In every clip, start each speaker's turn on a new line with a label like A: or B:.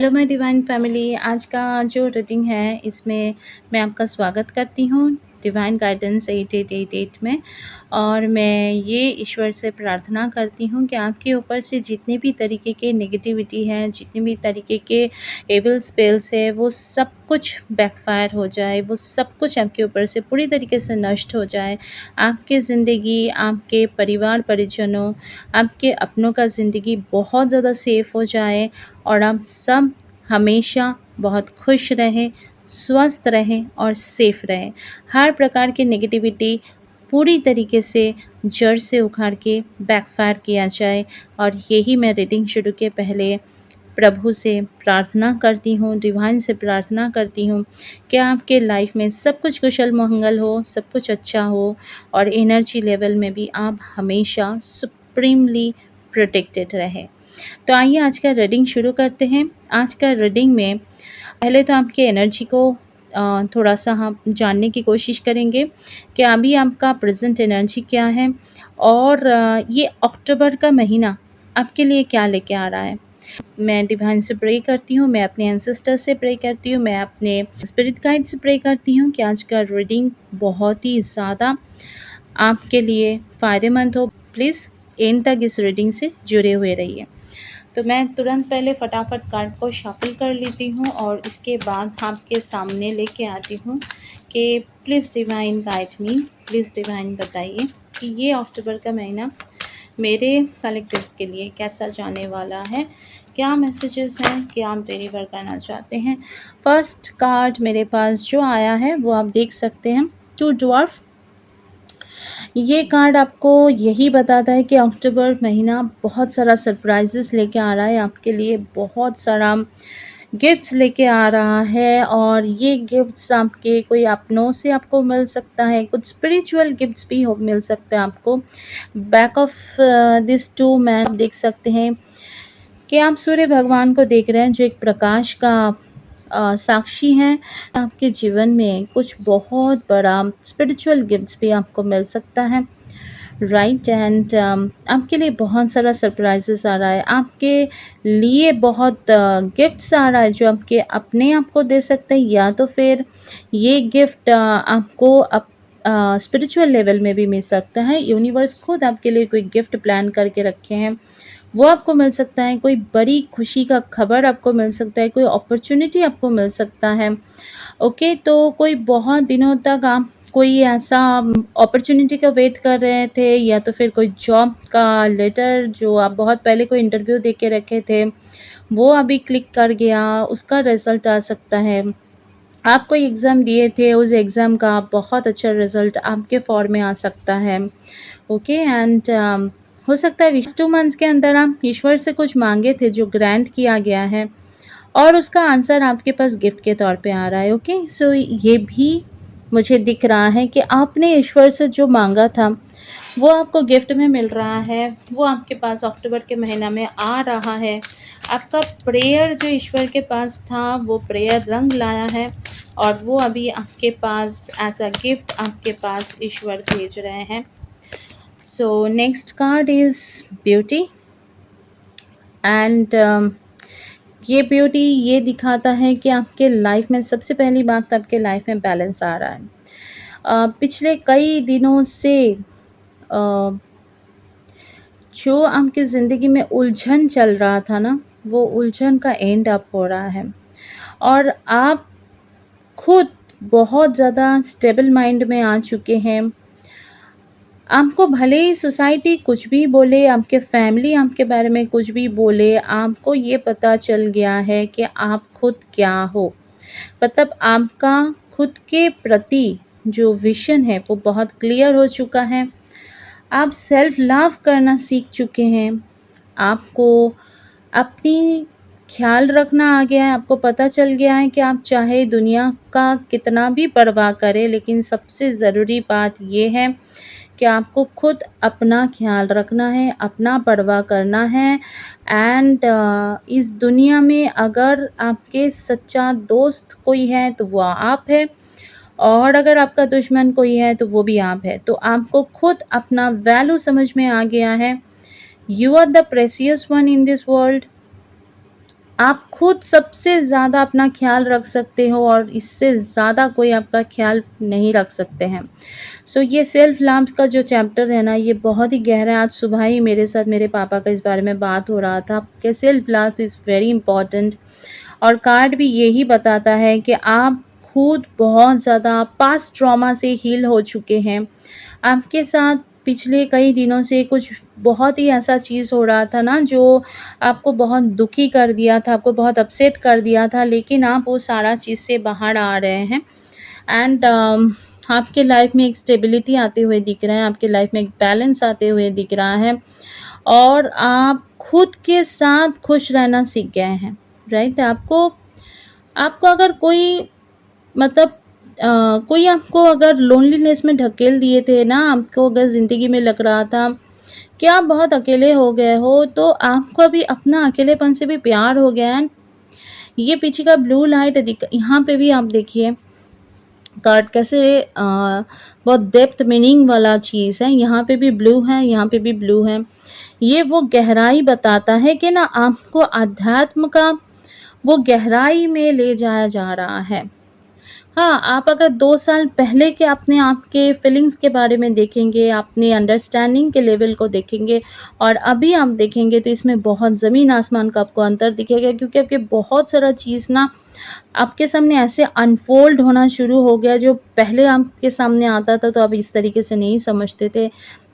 A: Hello my divine family. आज का जो रीडिंग है इसमें मैं आपका स्वागत करती हूँ डिवाइन गाइडेंस 8888 में। और मैं ये ईश्वर से प्रार्थना करती हूँ कि आपके ऊपर से जितने भी तरीके के नेगेटिविटी हैं, जितने भी तरीके के एविल स्पेल्स है, वो सब कुछ बैकफायर हो जाए, वो सब कुछ आपके ऊपर से पूरी तरीके से नष्ट हो जाए। आपकी ज़िंदगी, आपके परिवार परिजनों, आपके अपनों का ज़िंदगी बहुत ज़्यादा सेफ हो जाए और आप सब हमेशा बहुत खुश रहें, स्वस्थ रहें और सेफ रहें। हर प्रकार की नेगेटिविटी पूरी तरीके से जड़ से उखाड़ के बैकफायर किया जाए। और यही मैं रीडिंग शुरू के पहले प्रभु से प्रार्थना करती हूँ, डिवाइन से प्रार्थना करती हूँ कि आपके लाइफ में सब कुछ कुशल मंगल हो, सब कुछ अच्छा हो और एनर्जी लेवल में भी आप हमेशा सुप्रीमली प्रोटेक्टेड रहें। तो आइए आज का रीडिंग शुरू करते हैं। आज का रीडिंग में पहले तो आपकी एनर्जी को थोड़ा-सा हम जानने की कोशिश करेंगे कि अभी आपका प्रेज़ेंट एनर्जी क्या है और ये अक्टूबर का महीना आपके लिए क्या लेके आ रहा है। मैं डिवाइन से प्रे करती हूँ, मैं अपने एंसेस्टर से प्रे करती हूँ, मैं अपने स्पिरिट गाइड से प्रे करती हूँ कि आज का रीडिंग बहुत ही ज़्यादा आपके लिए फ़ायदेमंद हो। प्लीज़ एंड तक इस रीडिंग से जुड़े हुए रहिए। तो मैं तुरंत पहले फटाफट कार्ड को शफल कर लेती हूँ और इसके बाद आपके सामने लेके आती हूँ कि please divine guide me, please divine बताइए कि ये अक्टूबर का महीना मेरे कलेक्टिव्स के लिए कैसा जाने वाला है, क्या मैसेजेस हैं, क्या आप डिलीवर करना चाहते हैं। फर्स्ट कार्ड मेरे पास जो आया है वो आप देख सकते हैं, टू ड्वार्फ। ये कार्ड आपको यही बताता है कि अक्टूबर महीना बहुत सारा सरप्राइजेस लेके आ रहा है आपके लिए, बहुत सारा गिफ्ट्स लेके आ रहा है। और ये गिफ्ट्स आपके कोई अपनों से आपको मिल सकता है, कुछ स्पिरिचुअल गिफ्ट्स भी हो मिल सकते हैं आपको। Back of this to man आप देख सकते हैं कि आप सूर्य भगवान को देख रहे हैं जो एक प्रकाश का साक्षी हैं। आपके जीवन में कुछ बहुत बड़ा स्पिरिचुअल गिफ्ट्स भी आपको मिल सकता है, राइट। एंड आपके लिए बहुत सारा सरप्राइजेस आ रहा है, आपके लिए बहुत गिफ्ट्स आ रहा है जो आपके अपने आप को दे सकते हैं, या तो फिर ये गिफ्ट आपको स्पिरिचुअल लेवल में भी मिल सकता है। यूनिवर्स खुद आपके लिए कोई गिफ्ट प्लान करके रखे हैं, वो आपको मिल सकता है। कोई बड़ी खुशी का खबर आपको मिल सकता है, कोई अपॉर्चुनिटी आपको मिल सकता है। ओके, तो कोई बहुत दिनों तक आप कोई ऐसा अपॉर्चुनिटी का वेट कर रहे थे, या तो फिर कोई जॉब का लेटर जो आप बहुत पहले कोई इंटरव्यू दे के रखे थे वो अभी क्लिक कर गया, उसका रिज़ल्ट आ सकता है। आप कोई एग्ज़ाम दिए थे, उस एग्ज़ाम का बहुत अच्छा रिज़ल्ट आपके फ़ॉर में आ सकता है। ओके, एंड हो सकता है 2 मंथ्स के अंदर आप ईश्वर से कुछ मांगे थे जो ग्रांट किया गया है और उसका आंसर आपके पास गिफ्ट के तौर पे आ रहा है। ओके, सो ये भी मुझे दिख रहा है कि आपने ईश्वर से जो मांगा था वो आपको गिफ्ट में मिल रहा है, वो आपके पास अक्टूबर के महीना में आ रहा है। आपका प्रेयर जो ईश्वर के पास था वो प्रेयर रंग लाया है और वो अभी आपके पास एज अ गिफ्ट आपके पास ईश्वर भेज रहे हैं। So next card is beauty and ये ब्यूटी ये दिखाता है कि आपके लाइफ में सबसे पहली बात, आपके लाइफ में बैलेंस आ रहा है। पिछले कई दिनों से अ, जो आपकी ज़िंदगी में उलझन चल रहा था ना, वो उलझन का एंड अप हो रहा है और आप खुद बहुत ज़्यादा स्टेबल माइंड में आ चुके हैं। आपको भले ही सोसाइटी कुछ भी बोले, आपके फैमिली आपके बारे में कुछ भी बोले, आपको ये पता चल गया है कि आप खुद क्या हो। मतलब आपका खुद के प्रति जो विज़न है वो बहुत क्लियर हो चुका है। आप सेल्फ लव करना सीख चुके हैं। आपको अपनी ख़्याल रखना आ गया है। आपको पता चल गया है कि आप चाहे दुनिया का कितना भी परवाह करें, लेकिन सबसे ज़रूरी बात ये है कि आपको खुद अपना ख़्याल रखना है, अपना परवाह करना है। एंड इस दुनिया में अगर आपके सच्चा दोस्त कोई है तो वो आप है, और अगर आपका दुश्मन कोई है तो वो भी आप है। तो आपको खुद अपना वैल्यू समझ में आ गया है। You are the precious one in this world. आप खुद सबसे ज़्यादा अपना ख्याल रख सकते हो और इससे ज़्यादा कोई आपका ख्याल नहीं रख सकते हैं। सो ये सेल्फ लव का जो चैप्टर है ना, ये बहुत ही गहरा है। आज सुबह ही मेरे साथ मेरे पापा का इस बारे में बात हो रहा था कि self love is very important. और कार्ड भी यही बताता है कि आप खुद बहुत ज़्यादा पास्ट ट्रॉमा से हील हो चुके हैं। आपके साथ पिछले कई दिनों से कुछ बहुत ही ऐसा चीज़ हो रहा था ना, जो आपको बहुत दुखी कर दिया था, आपको बहुत अपसेट कर दिया था, लेकिन आप वो सारा चीज़ से बाहर आ रहे हैं। एंड आपके लाइफ में एक स्टेबिलिटी आते हुए दिख रहा है, आपके लाइफ में एक बैलेंस आते हुए दिख रहा है और आप खुद के साथ खुश रहना सीख गए हैं, राइट? आपको आपको अगर कोई मतलब कोई आपको अगर लोनलीनेस में ढकेल दिए थे ना, आपको अगर ज़िंदगी में लग रहा था कि आप बहुत अकेले हो गए हो, तो आपको अभी अपना अकेलेपन से भी प्यार हो गया है। ये पीछे का ब्लू लाइट दिख, यहाँ पे भी आप देखिए कार्ड कैसे बहुत डेप्थ मीनिंग वाला चीज़ है। यहाँ पे भी ब्लू है, यहाँ पे भी ब्लू है। ये वो गहराई बताता है कि ना आपको अध्यात्म का वो गहराई में ले जाया जा रहा है। हाँ, आप अगर 2 साल पहले के अपने आप के फीलिंग्स के बारे में देखेंगे, अपने अंडरस्टैंडिंग के लेवल को देखेंगे और अभी आप देखेंगे, तो इसमें बहुत ज़मीन आसमान का आपको अंतर दिखेगा, क्योंकि आपके बहुत सारा चीज़ ना आपके सामने ऐसे अनफोल्ड होना शुरू हो गया, जो पहले आपके सामने आता था तो आप इस तरीके से नहीं समझते थे,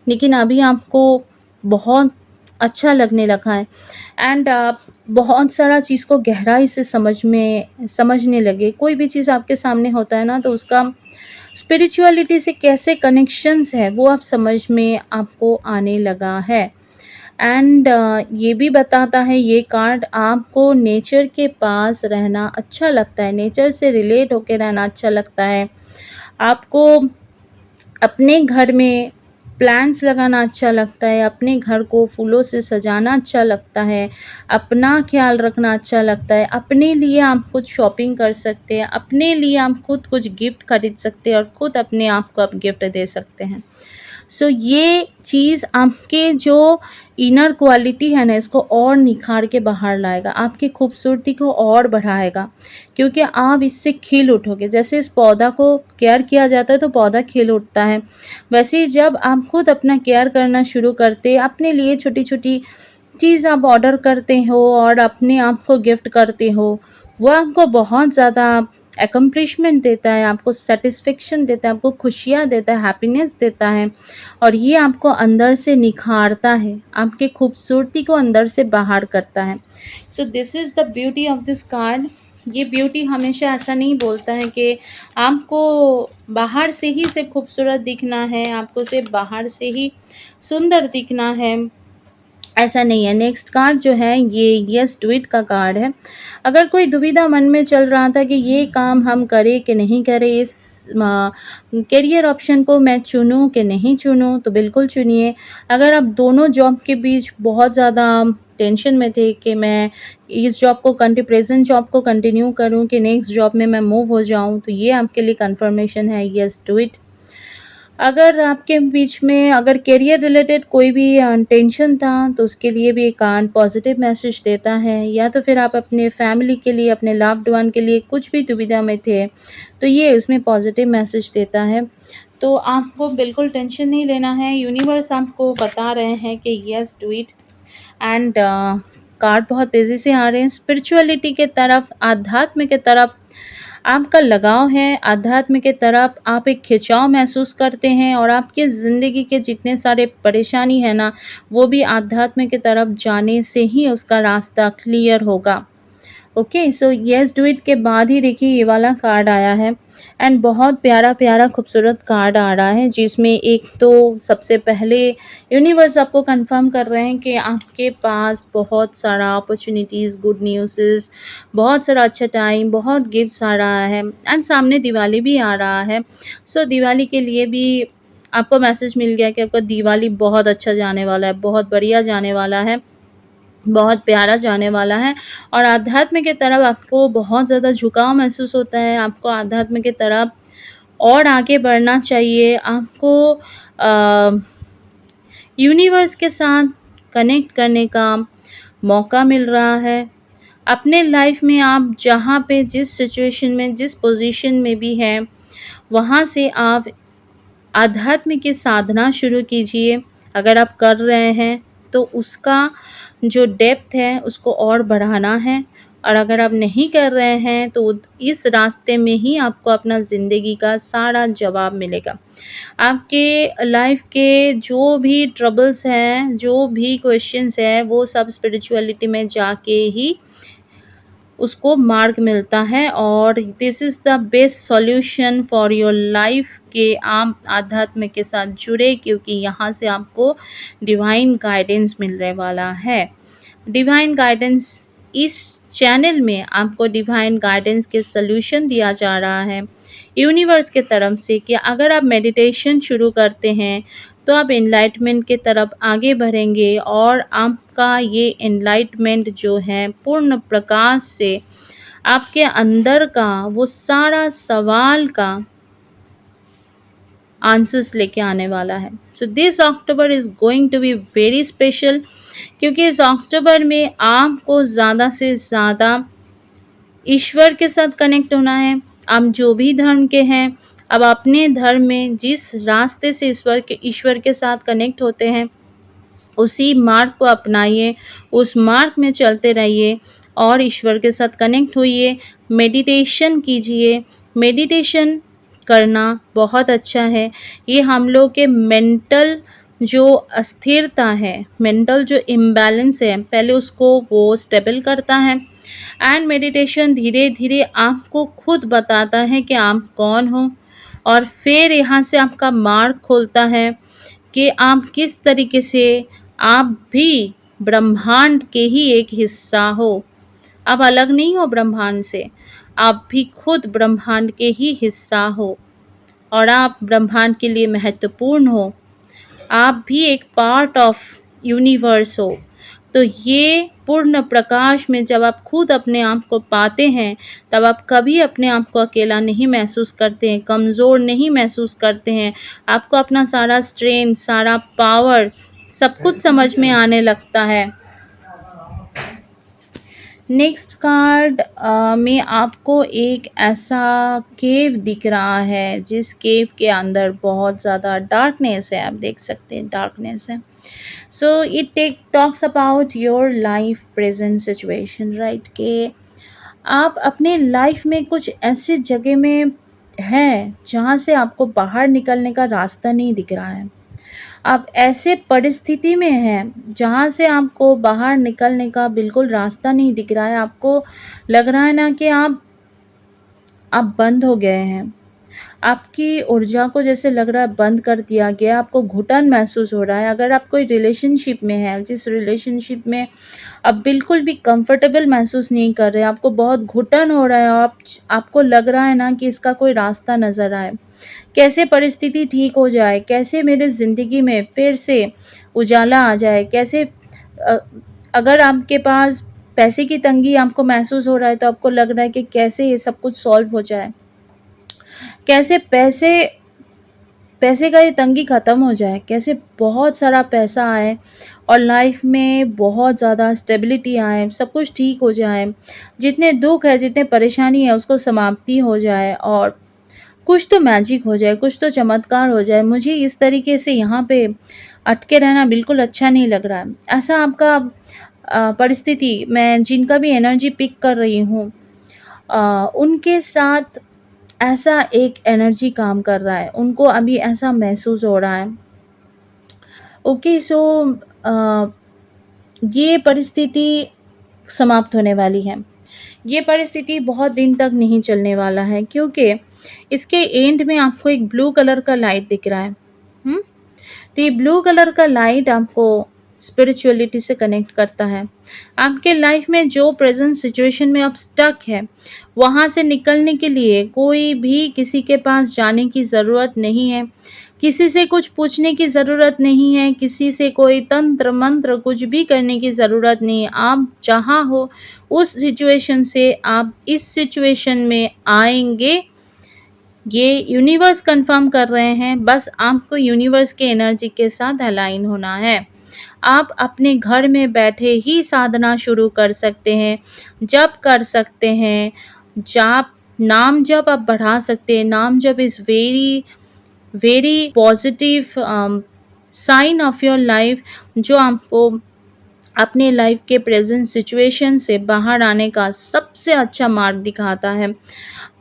A: लेकिन अभी आपको बहुत अच्छा लगने लगा है। एंड आप बहुत सारा चीज़ को गहराई से समझने लगे। कोई भी चीज़ आपके सामने होता है ना, तो उसका स्पिरिचुअलिटी से कैसे कनेक्शंस है वो आप समझ में आपको आने लगा है। एंड ये भी बताता है ये कार्ड, आपको नेचर के पास रहना अच्छा लगता है, नेचर से रिलेट होकर रहना अच्छा लगता है। आपको अपने घर में प्लांट्स लगाना अच्छा लगता है, अपने घर को फूलों से सजाना अच्छा लगता है, अपना ख्याल रखना अच्छा लगता है, अपने लिए आप कुछ शॉपिंग कर सकते हैं, अपने लिए आप खुद कुछ गिफ्ट खरीद सकते हैं और खुद अपने आप को आप गिफ्ट दे सकते हैं। सो ये चीज़ आपके जो इनर क्वालिटी है ना, इसको और निखार के बाहर लाएगा, आपकी खूबसूरती को और बढ़ाएगा, क्योंकि आप इससे खिल उठोगे। जैसे इस पौधा को केयर किया जाता है तो पौधा खिल उठता है, वैसे ही जब आप खुद अपना केयर करना शुरू करते, अपने लिए छोटी-छोटी चीज़ आप ऑर्डर करते हो और अपने आप को गिफ्ट करते हो, वो आपको बहुत ज़्यादा एकम्प्लिशमेंट देता है, आपको सैटिस्फैक्शन देता है, आपको खुशियाँ देता है, हैप्पीनेस देता है और ये आपको अंदर से निखारता है, आपकी खूबसूरती को अंदर से बाहर करता है। So this is the beauty of this card. ये ब्यूटी हमेशा ऐसा नहीं बोलता है कि आपको बाहर से ही सिर्फ खूबसूरत दिखना है, आपको सिर्फ बाहर से ही सुंदर दिखना है, ऐसा नहीं है। नेक्स्ट कार्ड जो है ये यस डू इट का कार्ड है। अगर कोई दुविधा मन में चल रहा था कि ये काम हम करें कि नहीं करें, इस करियर ऑप्शन को मैं चुनूं कि नहीं चुनूं, तो बिल्कुल चुनिए। अगर आप दोनों जॉब के बीच बहुत ज़्यादा टेंशन में थे कि मैं इस जॉब को प्रेजेंट जॉब को कंटिन्यू करूं कि नेक्स्ट जॉब में मैं मूव हो जाऊं, तो ये आपके लिए कंफर्मेशन है, यस डू इट। अगर आपके बीच में अगर करियर रिलेटेड कोई भी टेंशन था, तो उसके लिए भी एक कार्ड पॉजिटिव मैसेज देता है, या तो फिर आप अपने फैमिली के लिए, अपने लव्ड वन के लिए कुछ भी दुविधा में थे, तो ये उसमें पॉजिटिव मैसेज देता है। तो आपको बिल्कुल टेंशन नहीं लेना है, यूनिवर्स आपको बता रहे हैं कि yes do it. And card बहुत तेज़ी से आ रहे हैं स्पिरिचुअलिटी के तरफ, आध्यात्म के तरफ आपका लगाव है, आध्यात्म के तरफ आप एक खिंचाव महसूस करते हैं और आपकी ज़िंदगी के जितने सारे परेशानी है ना, वो भी आध्यात्म की तरफ जाने से ही उसका रास्ता क्लियर होगा। Okay, so yes do it के बाद ही देखिए ये वाला कार्ड आया है एंड बहुत प्यारा प्यारा खूबसूरत कार्ड आ रहा है, जिसमें एक तो सबसे पहले यूनिवर्स आपको कंफर्म कर रहे हैं कि आपके पास बहुत सारा अपॉर्चुनिटीज़, गुड न्यूज़, बहुत सारा अच्छा टाइम, बहुत गिफ्ट्स आ रहा है एंड सामने दिवाली भी आ रहा है। सो दिवाली के लिए भी आपको मैसेज मिल गया कि आपका दिवाली बहुत अच्छा जाने वाला है, बहुत बढ़िया जाने वाला है, बहुत प्यारा जाने वाला है और आध्यात्म की तरफ आपको बहुत ज़्यादा झुकाव महसूस होता है, आपको आध्यात्म की तरफ और आगे बढ़ना चाहिए, आपको यूनिवर्स के साथ कनेक्ट करने का मौका मिल रहा है। अपने लाइफ में आप जहाँ पे जिस सिचुएशन में जिस पोजीशन में भी हैं, वहाँ से आप आध्यात्म की साधना शुरू कीजिए। अगर आप कर रहे हैं तो उसका जो डेप्थ है उसको और बढ़ाना है, और अगर आप नहीं कर रहे हैं तो इस रास्ते में ही आपको अपना ज़िंदगी का सारा जवाब मिलेगा। आपके लाइफ के जो भी ट्रबल्स हैं, जो भी क्वेश्चंस हैं, वो सब स्पिरिचुअलिटी में जाके ही उसको मार्ग मिलता है, और this is the best solution for your life के आप आध्यात्म के साथ जुड़े, क्योंकि यहाँ से आपको डिवाइन गाइडेंस मिलने वाला है। डिवाइन गाइडेंस, इस चैनल में आपको डिवाइन गाइडेंस के सॉल्यूशन दिया जा रहा है यूनिवर्स के तरफ से, कि अगर आप मेडिटेशन शुरू करते हैं तो आप एनलाइटमेंट के तरफ आगे बढ़ेंगे, और आपका ये एनलाइटमेंट जो है पूर्ण प्रकाश से आपके अंदर का वो सारा सवाल का आंसर्स लेके आने वाला है। So this October is going to be very special, क्योंकि इस अक्टूबर में आपको ज़्यादा से ज़्यादा ईश्वर के साथ कनेक्ट होना है। आप जो भी धर्म के हैं, अब अपने धर्म में जिस रास्ते से ईश्वर के साथ कनेक्ट होते हैं, उसी मार्ग को अपनाइए, उस मार्ग में चलते रहिए और ईश्वर के साथ कनेक्ट होइए। मेडिटेशन कीजिए। मेडिटेशन करना बहुत अच्छा है। ये हम लोग के मेंटल जो अस्थिरता है, मेंटल जो इम्बैलेंस है, पहले उसको वो स्टेबल करता है। एंड मेडिटेशन धीरे धीरे आपको खुद बताता है कि आप कौन हो, और फिर यहाँ से आपका मार्ग खोलता है कि आप किस तरीके से आप भी ब्रह्मांड के ही एक हिस्सा हो। आप अलग नहीं हो ब्रह्मांड से, आप भी खुद ब्रह्मांड के ही हिस्सा हो, और आप ब्रह्मांड के लिए महत्वपूर्ण हो। आप भी एक पार्ट ऑफ यूनिवर्स हो। तो ये पूर्ण प्रकाश में जब आप खुद अपने आप को पाते हैं, तब आप कभी अपने आप को अकेला नहीं महसूस करते हैं, कमज़ोर नहीं महसूस करते हैं। आपको अपना सारा स्ट्रेंथ, सारा पावर, सब कुछ समझ में आने लगता है। नेक्स्ट कार्ड में आपको एक ऐसा केव दिख रहा है जिस केव के अंदर बहुत ज़्यादा डार्कनेस है। आप देख सकते हैं डार्कनेस है। So it talks about your life present situation, right, कि आप अपने लाइफ में कुछ ऐसे जगह में हैं जहाँ से आपको बाहर निकलने का रास्ता नहीं दिख रहा है। आप ऐसे परिस्थिति में हैं जहाँ से आपको बाहर निकलने का बिल्कुल रास्ता नहीं दिख रहा है। आपको लग रहा है ना कि आप बंद हो गए हैं। आपकी ऊर्जा को जैसे लग रहा है बंद कर दिया गया, आपको घुटन महसूस हो रहा है। अगर आप कोई रिलेशनशिप में हैं, जिस रिलेशनशिप में आप बिल्कुल भी कंफर्टेबल महसूस नहीं कर रहे, आपको बहुत घुटन हो रहा है, और आपको लग रहा है ना कि इसका कोई रास्ता नज़र आए, कैसे परिस्थिति ठीक हो जाए, कैसे मेरे ज़िंदगी में फिर से उजाला आ जाए, कैसे अगर आपके पास पैसे की तंगी आपको महसूस हो रहा है, तो आपको लग रहा है कि कैसे ये सब कुछ सॉल्व हो जाए, कैसे पैसे का ये तंगी ख़त्म हो जाए, कैसे बहुत सारा पैसा आए और लाइफ में बहुत ज़्यादा स्टेबिलिटी आए, सब कुछ ठीक हो जाए, जितने दुख है, जितने परेशानी है, उसको समाप्ति हो जाए, और कुछ तो मैजिक हो जाए, कुछ तो चमत्कार हो जाए। मुझे इस तरीके से यहाँ पे अटके रहना बिल्कुल अच्छा नहीं लग रहा है। ऐसा आपका परिस्थिति, मैं जिनका भी एनर्जी पिक कर रही हूँ, उनके साथ ऐसा एक एनर्जी काम कर रहा है, उनको अभी ऐसा महसूस हो रहा है। ओके, सो ये परिस्थिति समाप्त होने वाली है। ये परिस्थिति बहुत दिन तक नहीं चलने वाला है, क्योंकि इसके एंड में आपको एक ब्लू कलर का लाइट दिख रहा है। तो ये ब्लू कलर का लाइट आपको स्पिरिचुअलिटी से कनेक्ट करता है। आपके लाइफ में जो प्रेजेंट सिचुएशन में आप स्टक है, वहाँ से निकलने के लिए कोई भी किसी के पास जाने की ज़रूरत नहीं है, किसी से कुछ पूछने की ज़रूरत नहीं है, किसी से कोई तंत्र मंत्र कुछ भी करने की ज़रूरत नहीं है। आप जहाँ हो उस सिचुएशन से आप इस सिचुएशन में आएंगे, ये यूनिवर्स कंफर्म कर रहे हैं। बस आपको यूनिवर्स के एनर्जी के साथ अलाइन होना है। आप अपने घर में बैठे ही साधना शुरू कर सकते हैं, जप कर सकते हैं, जाप नाम जप आप बढ़ा सकते हैं। नाम जप is very very positive sign of your life, जो आपको अपने लाइफ के प्रेजेंट सिचुएशन से बाहर आने का सबसे अच्छा मार्ग दिखाता है।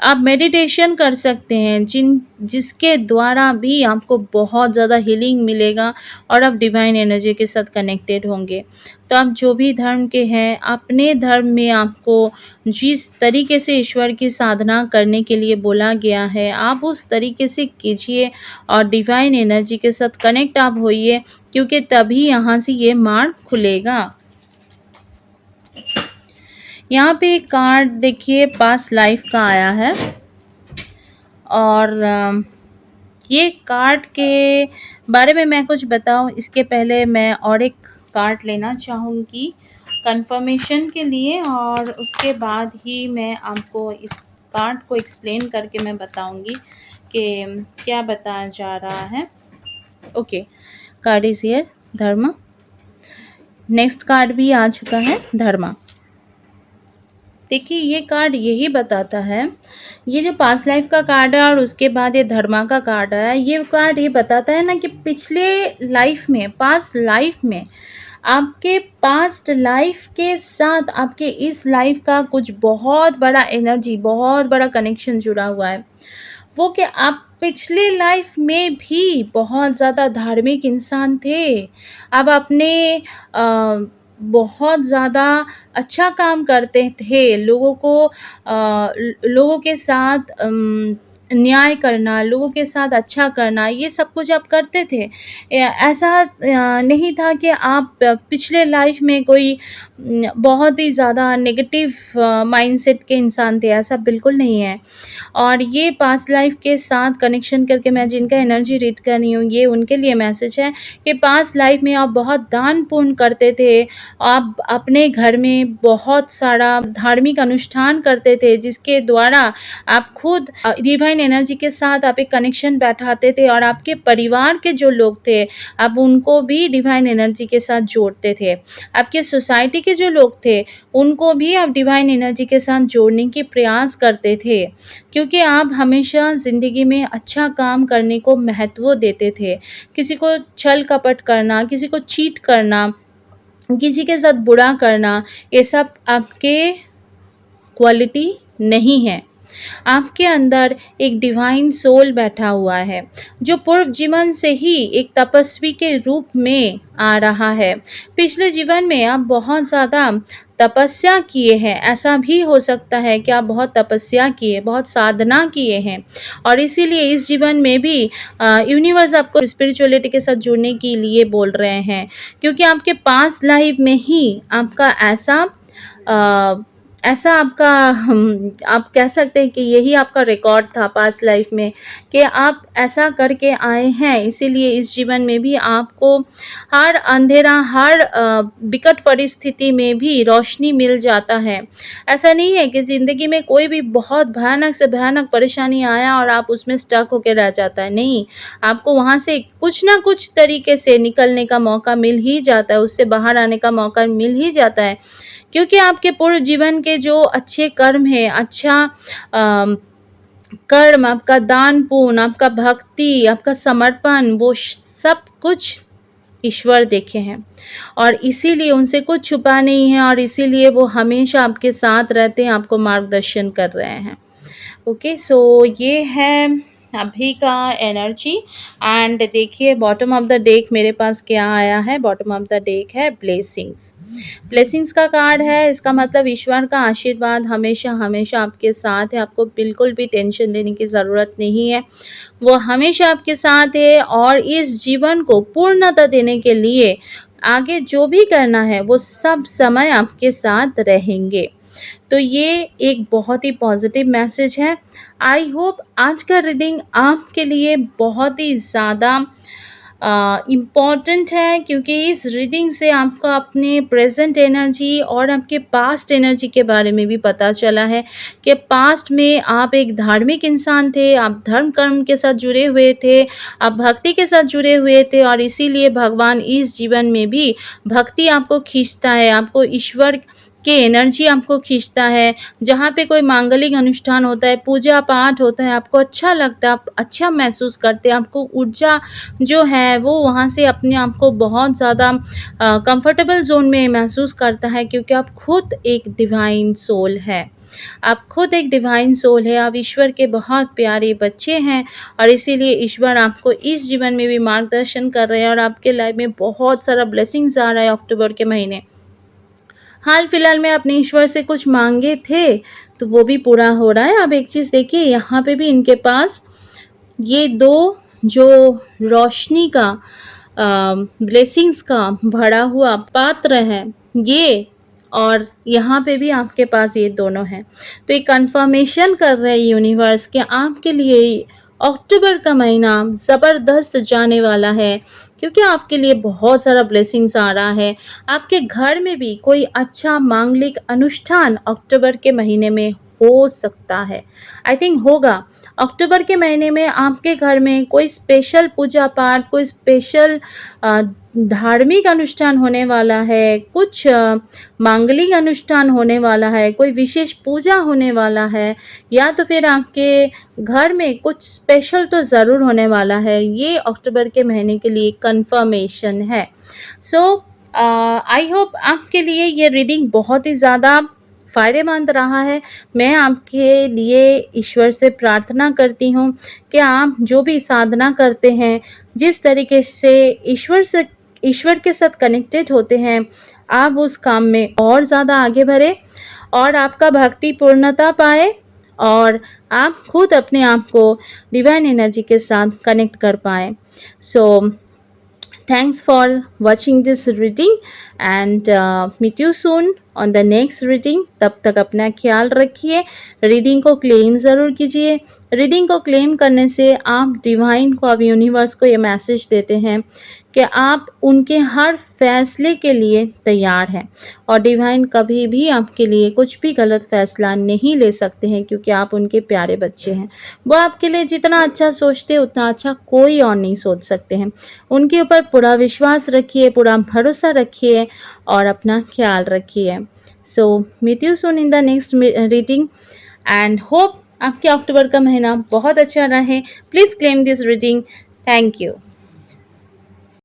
A: आप मेडिटेशन कर सकते हैं, जिसके द्वारा भी आपको बहुत ज़्यादा हीलिंग मिलेगा और आप डिवाइन एनर्जी के साथ कनेक्टेड होंगे। तो आप जो भी धर्म के हैं, अपने धर्म में आपको जिस तरीके से ईश्वर की साधना करने के लिए बोला गया है, आप उस तरीके से कीजिए और डिवाइन एनर्जी के साथ कनेक्ट आप होइए, क्योंकि तभी यहाँ से ये मार्ग खुलेगा। यहाँ पे एक कार्ड देखिए पास्ट लाइफ का आया है, और ये कार्ड के बारे में मैं कुछ बताऊं इसके पहले मैं और एक कार्ड लेना चाहूँगी कंफर्मेशन के लिए, और उसके बाद ही मैं आपको इस कार्ड को एक्सप्लेन करके मैं बताऊंगी कि क्या बताया जा रहा है। Okay, card is here, Dharma. Next card भी आ चुका है, धर्मा। देखिए ये कार्ड यही बताता है, ये जो पास्ट लाइफ का कार्ड है और उसके बाद ये धर्मा का कार्ड है, ये कार्ड ये बताता है ना कि पिछले लाइफ में, पास्ट लाइफ में आपके पास्ट लाइफ के साथ आपके इस लाइफ का कुछ बहुत बड़ा एनर्जी, बहुत बड़ा कनेक्शन जुड़ा हुआ है। वो कि आप पिछले लाइफ में भी बहुत ज़्यादा धार्मिक इंसान थे। आप अपने बहुत ज़्यादा अच्छा काम करते थे, लोगों के साथ न्याय करना, लोगों के साथ अच्छा करना, ये सब कुछ आप करते थे। ऐसा नहीं था कि आप पिछले लाइफ में कोई बहुत ही ज़्यादा नेगेटिव माइंडसेट के इंसान थे, ऐसा बिल्कुल नहीं है। और ये पास्ट लाइफ के साथ कनेक्शन करके मैं जिनका एनर्जी रीड कर रही हूँ, ये उनके लिए मैसेज है कि पास्ट लाइफ में आप बहुत दान पुण्य करते थे, आप अपने घर में बहुत सारा धार्मिक अनुष्ठान करते थे, जिसके द्वारा आप खुद डिवाइन एनर्जी के साथ आप एक कनेक्शन बैठाते थे, और आपके परिवार के जो लोग थे आप उनको भी डिवाइन एनर्जी के साथ जोड़ते थे। आपके सोसाइटी के जो लोग थे उनको भी आप डिवाइन एनर्जी के साथ जोड़ने की प्रयास करते थे, क्योंकि आप हमेशा ज़िंदगी में अच्छा काम करने को महत्व देते थे। किसी को छल कपट करना, किसी को चीट करना, किसी के साथ बुरा करना, ये सब आपके क्वालिटी नहीं है। आपके अंदर एक डिवाइन सोल बैठा हुआ है, जो पूर्व जीवन से ही एक तपस्वी के रूप में आ रहा है। पिछले जीवन में आप बहुत ज़्यादा तपस्या किए हैं, ऐसा भी हो सकता है कि आप बहुत तपस्या किए, बहुत साधना किए हैं, और इसीलिए इस जीवन में भी यूनिवर्स आपको स्पिरिचुअलिटी के साथ जुड़ने के लिए बोल रहे हैं, क्योंकि आपके पास्ट लाइफ में ही आपका ऐसा आपका आप कह सकते हैं कि यही आपका रिकॉर्ड था पास्ट लाइफ में, कि आप ऐसा करके आए हैं। इसीलिए इस जीवन में भी आपको हर अंधेरा, हर विकट परिस्थिति में भी रोशनी मिल जाता है। ऐसा नहीं है कि ज़िंदगी में कोई भी बहुत भयानक से भयानक परेशानी आया और आप उसमें स्टक होकर रह जाता है, नहीं। आपको वहाँ से कुछ ना कुछ तरीके से निकलने का मौका मिल ही जाता है, उससे बाहर आने का मौका मिल ही जाता है, क्योंकि आपके पूर्व जीवन के जो अच्छे कर्म हैं, अच्छा कर्म, आपका दान पुण्य, आपका भक्ति, आपका समर्पण, वो सब कुछ ईश्वर देखे हैं, और इसीलिए उनसे कुछ छुपा नहीं है, और इसीलिए वो हमेशा आपके साथ रहते हैं, आपको मार्गदर्शन कर रहे हैं। ओके, सो ये है अभी का एनर्जी। एंड देखिए बॉटम ऑफ द डेक मेरे पास क्या आया है। बॉटम ऑफ द डेक है ब्लेसिंग्स। ब्लेसिंग्स का कार्ड है, इसका मतलब ईश्वर का आशीर्वाद हमेशा हमेशा आपके साथ है। आपको बिल्कुल भी टेंशन लेने की ज़रूरत नहीं है, वो हमेशा आपके साथ है, और इस जीवन को पूर्णता देने के लिए आगे जो भी करना है वो सब समय आपके साथ रहेंगे। तो ये एक बहुत ही पॉजिटिव मैसेज है। आई होप आज का रीडिंग आपके लिए बहुत ही ज़्यादा इम्पॉर्टेंट है, क्योंकि इस रीडिंग से आपको अपने प्रेजेंट एनर्जी और आपके पास्ट एनर्जी के बारे में भी पता चला है कि पास्ट में आप एक धार्मिक इंसान थे, आप धर्म कर्म के साथ जुड़े हुए थे, आप भक्ति के साथ जुड़े हुए थे, और इसीलिए भगवान इस जीवन में भी भक्ति आपको खींचता है, आपको ईश्वर की एनर्जी आपको खींचता है। जहाँ पे कोई मांगलिक अनुष्ठान होता है, पूजा पाठ होता है, आपको अच्छा लगता है, आप अच्छा महसूस करते हैं, आपको ऊर्जा जो है वो वहाँ से अपने आप को बहुत ज़्यादा कंफर्टेबल ज़ोन में महसूस करता है, क्योंकि आप खुद एक डिवाइन सोल है। आप खुद एक डिवाइन सोल है, आप ईश्वर के बहुत प्यारे बच्चे हैं, और इसीलिए ईश्वर आपको इस जीवन में भी मार्गदर्शन कर रहे हैं, और आपके लाइफ में बहुत सारा ब्लेसिंग्स आ रहा है अक्टूबर के महीने। हाल फिलहाल में आपने ईश्वर से कुछ मांगे थे तो वो भी पूरा हो रहा है। अब एक चीज़ देखिए, यहाँ पे भी इनके पास ये दो जो रोशनी का ब्लेसिंग्स का भरा हुआ पात्र है, ये, और यहाँ पे भी आपके पास ये दोनों हैं। तो एक कंफर्मेशन कर रहे हैं यूनिवर्स कि आपके लिए अक्टूबर का महीना ज़बरदस्त जाने वाला है, क्योंकि आपके लिए बहुत सारा ब्लेसिंग्स आ रहा है। आपके घर में भी कोई अच्छा मांगलिक अनुष्ठान अक्टूबर के महीने में हो सकता है, आई थिंक होगा। अक्टूबर के महीने में आपके घर में कोई स्पेशल पूजा पाठ, कोई स्पेशल धार्मिक अनुष्ठान होने वाला है, कुछ मांगलिक अनुष्ठान होने वाला है, कोई विशेष पूजा होने वाला है, या तो फिर आपके घर में कुछ स्पेशल तो ज़रूर होने वाला है। ये अक्टूबर के महीने के लिए कंफर्मेशन है। सो आई होप आपके लिए ये रीडिंग बहुत ही ज़्यादा फ़ायदेमंद रहा है। मैं आपके लिए ईश्वर से प्रार्थना करती हूँ कि आप जो भी साधना करते हैं, जिस तरीके से ईश्वर के साथ कनेक्टेड होते हैं, आप उस काम में और ज़्यादा आगे बढ़े, और आपका भक्ति पूर्णता पाए, और आप खुद अपने आप को डिवाइन एनर्जी के साथ कनेक्ट कर पाए। सो thanks for watching this reading, and meet you soon on the next reading. तब तक अपना ख्याल रखिए। रीडिंग को क्लेम ज़रूर कीजिए। रीडिंग को क्लेम करने से आप डिवाइन को, आप यूनिवर्स को ये मैसेज देते हैं कि आप उनके हर फैसले के लिए तैयार हैं, और डिवाइन कभी भी आपके लिए कुछ भी गलत फैसला नहीं ले सकते हैं, क्योंकि आप उनके प्यारे बच्चे हैं। वो आपके लिए जितना अच्छा सोचते हैं उतना अच्छा कोई और नहीं सोच सकते हैं। उनके ऊपर पूरा विश्वास रखिए, पूरा भरोसा रखिए, और अपना ख्याल रखिए। So meet you soon in the next reading, and hope आपके अक्टूबर का महीना बहुत अच्छा रहे। Please claim this reading. Thank you.